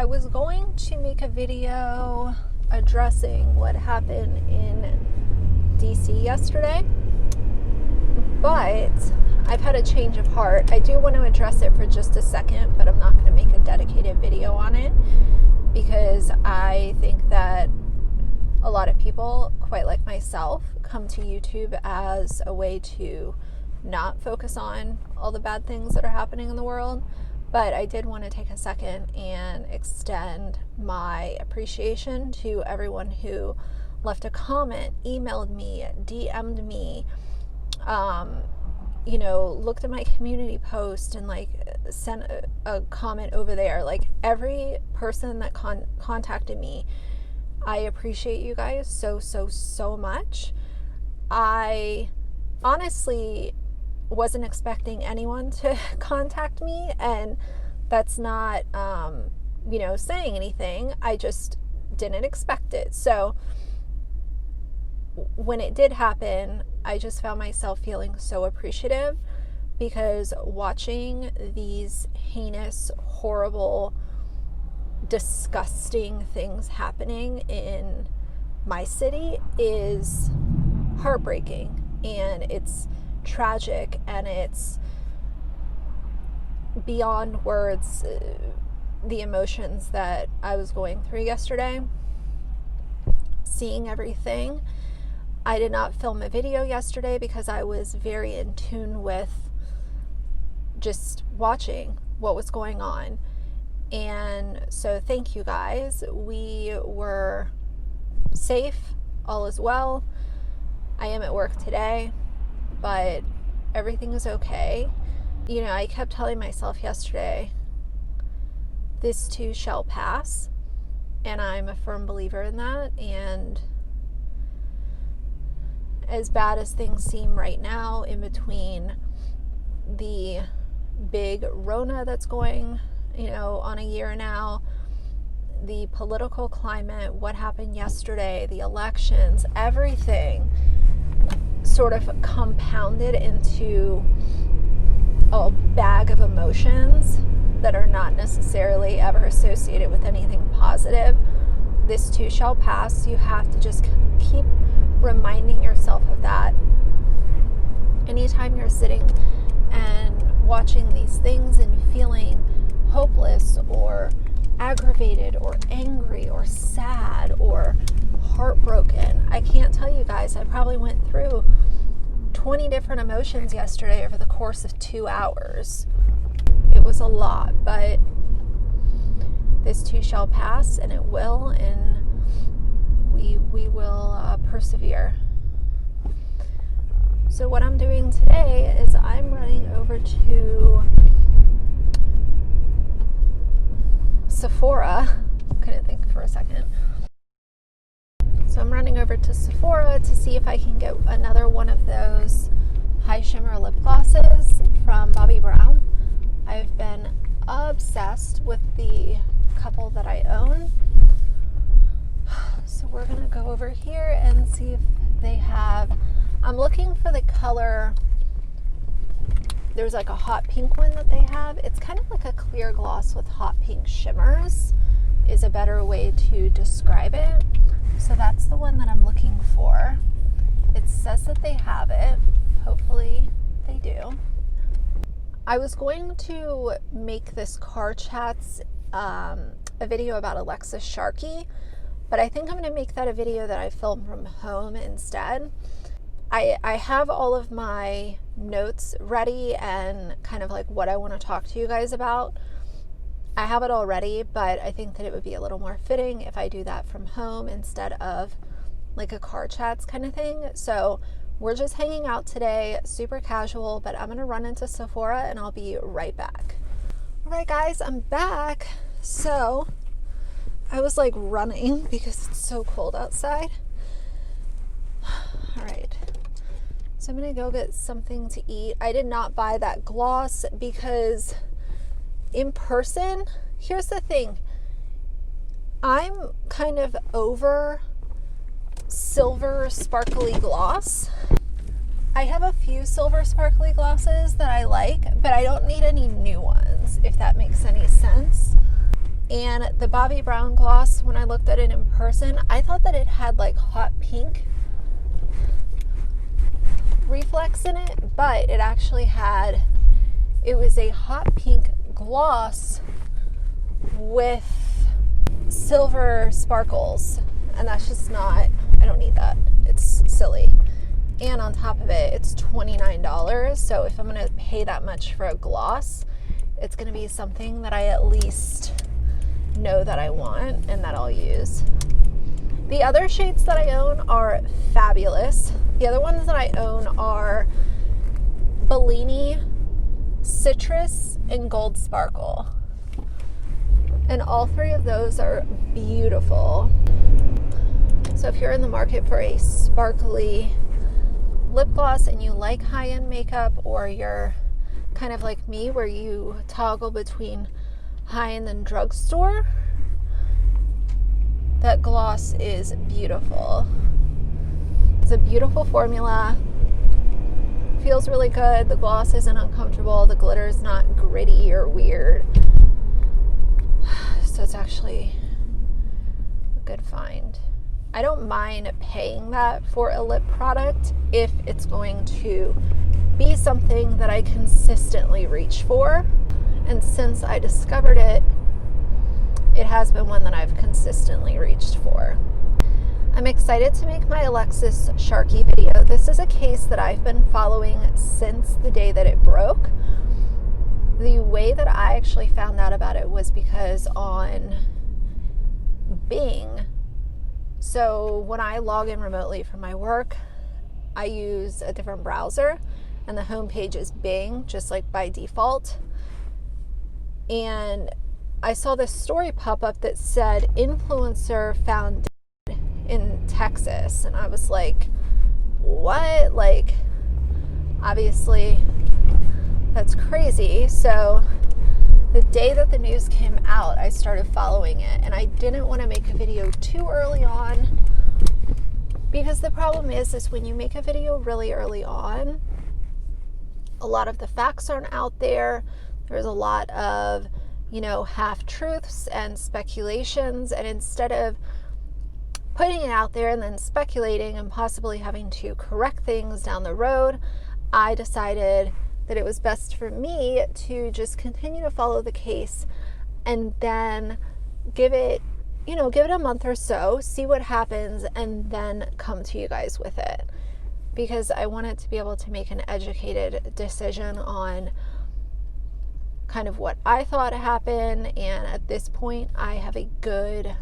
was going to make a video addressing what happened in DC yesterday, but I've had a change of heart. I do want to address it for just a second, but I'm not going to make a dedicated video on it because I think that a lot of people, quite like myself, come to YouTube as a way to not focus on all the bad things that are happening in the world. But I did want to take a second and extend my appreciation to everyone who left a comment, emailed me, DM'd me, looked at my community post and sent a comment over there. Like, every person that contacted me, I appreciate you guys so much. I honestly wasn't expecting anyone to contact me, and that's not saying anything. I just didn't expect it. So when it did happen, I just found myself feeling so appreciative, because watching these heinous, horrible, disgusting things happening in my city is heartbreaking, and it's tragic, and it's beyond words, the emotions that I was going through yesterday, seeing everything. I did not film a video yesterday because I was very in tune with just watching what was going on. And so thank you guys. We were safe, all is well. I am at work today, but everything is okay. I kept telling myself yesterday, this too shall pass, and I'm a firm believer in that. And as bad as things seem right now, in between the big Rona that's going, on a year now, the political climate, what happened yesterday, the elections, everything sort of compounded into a bag of emotions that are not necessarily ever associated with anything positive. This too shall pass. You have to just keep reminding yourself of that. Anytime you're sitting and watching these things and feeling hopeless or aggravated or angry or sad or heartbroken, I can't tell you guys, I probably went through 20 different emotions yesterday over the course of 2 hours. It was a lot, but this too shall pass, and it will, and we will persevere. So what I'm doing today is I'm running over to Sephora. Couldn't think for a second. So I'm running over to Sephora to see if I can get another one of those high shimmer lip glosses from Bobbi Brown. I've been obsessed with the couple that I own. So we're going to go over here and see if they have, I'm looking for the color, there's like a hot pink one that they have. It's kind of like a clear gloss with hot pink shimmers is a better way to describe it. So that's the one that I'm looking for. It says that they have it. Hopefully they do. I was going to make this Car Chats a video about Alexis Sharkey, but I think I'm going to make that a video that I film from home instead. I have all of my notes ready and kind of like what I want to talk to you guys about. I have it all ready, but I think that it would be a little more fitting if I do that from home instead of like a Car Chats kind of thing. So we're just hanging out today, super casual, but I'm going to run into Sephora and I'll be right back. All right, guys, I'm back. So I was like running because it's so cold outside. All right. So I'm going to go get something to eat. I did not buy that gloss because in person, here's the thing. I'm kind of over silver sparkly gloss. I have a few silver sparkly glosses that I like, but I don't need any new ones, if that makes any sense. And the Bobbi Brown gloss, when I looked at it in person, I thought that it had like hot pink reflex in it, but it actually had, it was a hot pink gloss with silver sparkles, and that's just not, I don't need that. It's silly. And on top of it, it's $29. So if I'm going to pay that much for a gloss, it's going to be something that I at least know that I want and that I'll use. The other shades that I own are fabulous. The other ones that I own are Bellini, Citrus, and Gold Sparkle. And all three of those are beautiful. So if you're in the market for a sparkly lip gloss and you like high-end makeup, or you're kind of like me where you toggle between high-end and drugstore, that gloss is beautiful. It's a beautiful formula. Feels really good. The gloss isn't uncomfortable. The glitter is not gritty or weird. So it's actually a good find. I don't mind paying that for a lip product if it's going to be something that I consistently reach for. And since I discovered it, it has been one that I've consistently reached for. I'm excited to make my Alexis Sharkey video. This is a case that I've been following since the day that it broke. The way that I actually found out about it was because on Bing, so when I log in remotely from my work, I use a different browser, and the homepage is Bing, just like by default. And I saw this story pop up that said influencer found dead in Texas, and I was like, what? Like, obviously that's crazy. So the day that the news came out, I started following it, and I didn't want to make a video too early on, because the problem is when you make a video really early on, a lot of the facts aren't out there. There's a lot of, half-truths and speculations, and instead of putting it out there and then speculating and possibly having to correct things down the road, I decided that it was best for me to just continue to follow the case and then give it a month or so, see what happens, and then come to you guys with it. Because I wanted to be able to make an educated decision on kind of what I thought happened, and at this point I have a good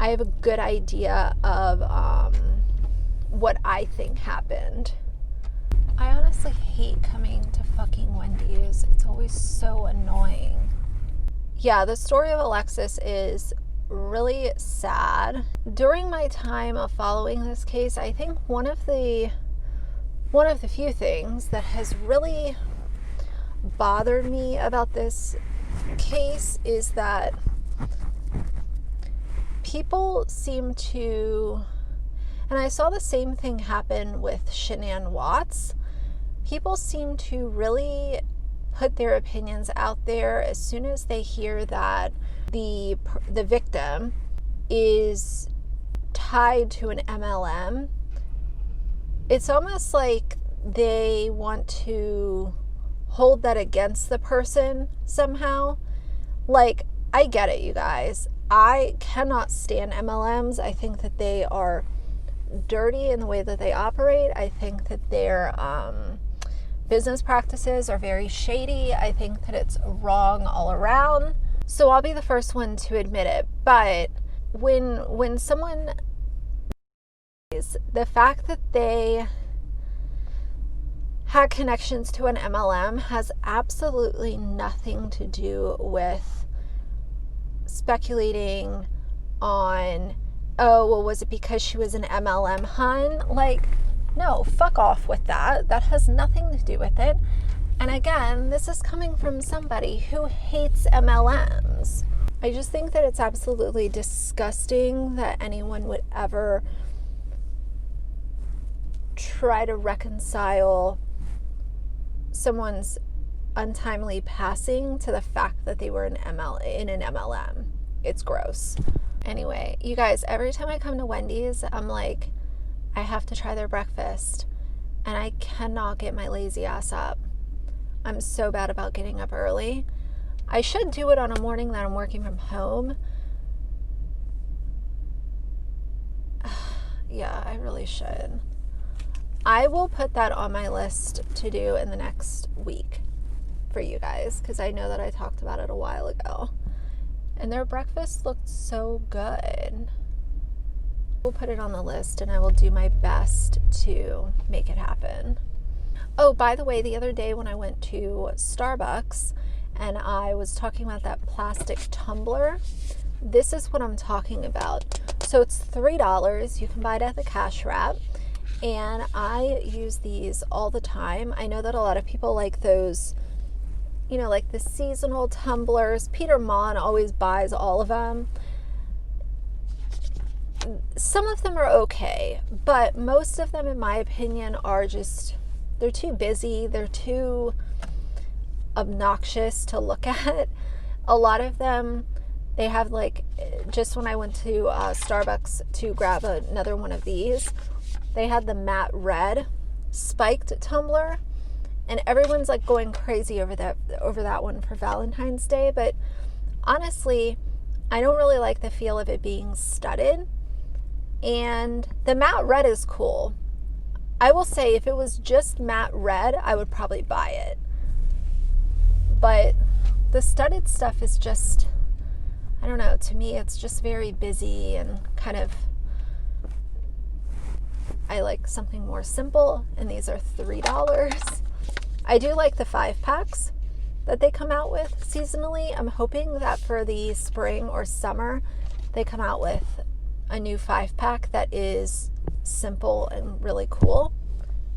idea of what I think happened. I honestly hate coming to fucking Wendy's. It's always so annoying. Yeah, the story of Alexis is really sad. During my time of following this case, I think one of the few things that has really bothered me about this case is that people seem to, and I saw the same thing happen with Shanann Watts, people seem to really put their opinions out there as soon as they hear that the victim is tied to an MLM. It's almost like they want to hold that against the person somehow. Like, I get it, you guys. I cannot stand MLMs. I think that they are dirty in the way that they operate. I think that their business practices are very shady. I think that it's wrong all around. So I'll be the first one to admit it. But when someone, the fact that they had connections to an MLM has absolutely nothing to do with speculating on, oh, well, was it because she was an MLM hun? Like, no, fuck off with that. That has nothing to do with it. And again, this is coming from somebody who hates MLMs. I just think that it's absolutely disgusting that anyone would ever try to reconcile someone's untimely passing to the fact that they were in an MLM. It's gross. Anyway, you guys, every time I come to Wendy's, I'm like, I have to try their breakfast, and I cannot get my lazy ass up. I'm so bad about getting up early. I should do it on a morning that I'm working from home. Yeah, I really should. I will put that on my list to do in the next week for you guys, because I know that I talked about it a while ago. And their breakfast looked so good. We'll put it on the list, and I will do my best to make it happen. Oh, by the way, the other day when I went to Starbucks and I was talking about that plastic tumbler, this is what I'm talking about. So it's $3. You can buy it at the cash wrap. And I use these all the time. I know that a lot of people like those, you know, like the seasonal tumblers. Peter Mon always buys all of them. Some of them are okay, but most of them, in my opinion, are just, they're too busy. They're too obnoxious to look at. A lot of them, they have like, just when I went to Starbucks to grab another one of these, they had the matte red spiked tumbler, and everyone's like going crazy over that one for Valentine's Day. But honestly, I don't really like the feel of it being studded. And the matte red is cool. I will say, if it was just matte red, I would probably buy it. But the studded stuff is just, I don't know, to me it's just very busy and kind of, I like something more simple, and these are $3. I do like the 5-packs that they come out with seasonally. I'm hoping that for the spring or summer, they come out with a new 5-pack that is simple and really cool,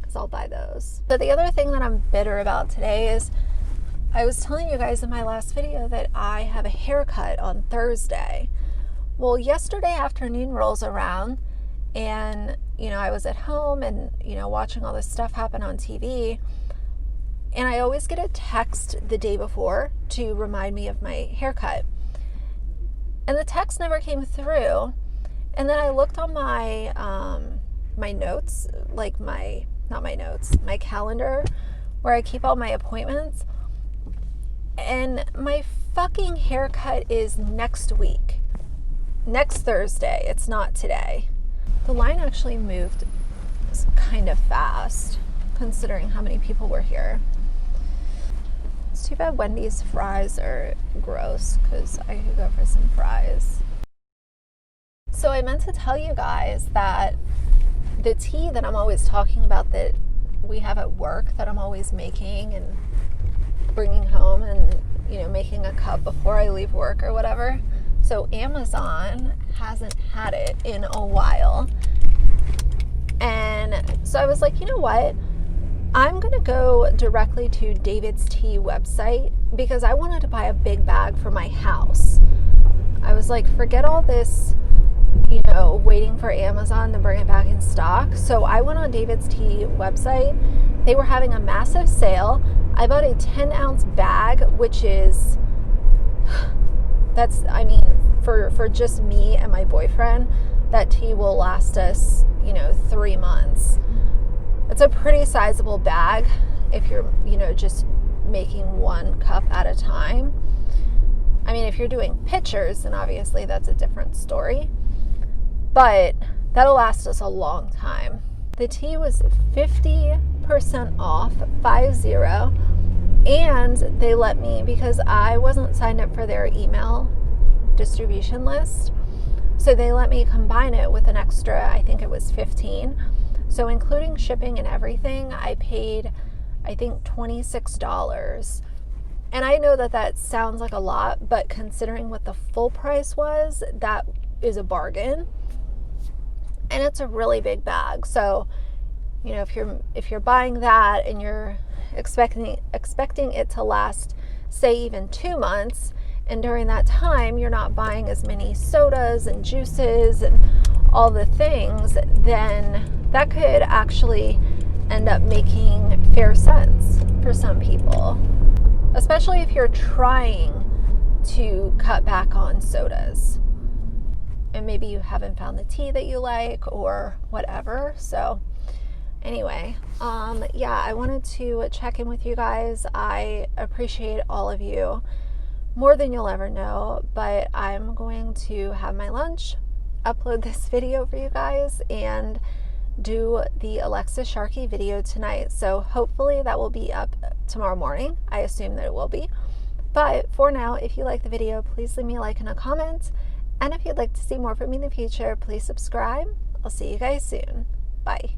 because I'll buy those. But the other thing that I'm bitter about today is, I was telling you guys in my last video that I have a haircut on Thursday. Well, yesterday afternoon rolls around, and, you know, I was at home and, you know, watching all this stuff happen on TV. And I always get a text the day before to remind me of my haircut. And the text never came through. And then I looked on my my notes, like my calendar, where I keep all my appointments. And my fucking haircut is next week. Next Thursday. It's not today. The line actually moved kind of fast, considering how many people were here. It's too bad Wendy's fries are gross, because I could go for some fries. So I meant to tell you guys that the tea that I'm always talking about, that we have at work, that I'm always making and bringing home and, you know, making a cup before I leave work or whatever. So Amazon hasn't had it in a while. And so I was like, you know what? I'm going to go directly to David's Tea website, because I wanted to buy a big bag for my house. I was like, forget all this, you know, waiting for Amazon to bring it back in stock. So I went on David's Tea website. They were having a massive sale. I bought a 10-ounce bag, which is, that's, I mean, for just me and my boyfriend, that tea will last us, you know, 3 months. It's a pretty sizable bag if you're, you know, just making one cup at a time. I mean, if you're doing pitchers, then obviously that's a different story. But that'll last us a long time. The tea was 50% off, 50. And they let me, because I wasn't signed up for their email distribution list, so they let me combine it with an extra, I think it was 15. So including shipping and everything, I paid, I think, $26. And I know that that sounds like a lot, but considering what the full price was, that is a bargain. And it's a really big bag. So, you know, if you're buying that and you're expecting it to last, say, even 2 months, and during that time you're not buying as many sodas and juices and all the things, then that could actually end up making fair sense for some people. especially if you're trying to cut back on sodas and maybe you haven't found the tea that you like or whatever. So anyway, yeah, I wanted to check in with you guys. I appreciate all of you more than you'll ever know, but I'm going to have my lunch, upload this video for you guys, and do the Alexis Sharkey video tonight. So hopefully that will be up tomorrow morning. I assume that it will be. But for now, if you like the video, please leave me a like and a comment. And if you'd like to see more from me in the future, please subscribe. I'll see you guys soon. Bye.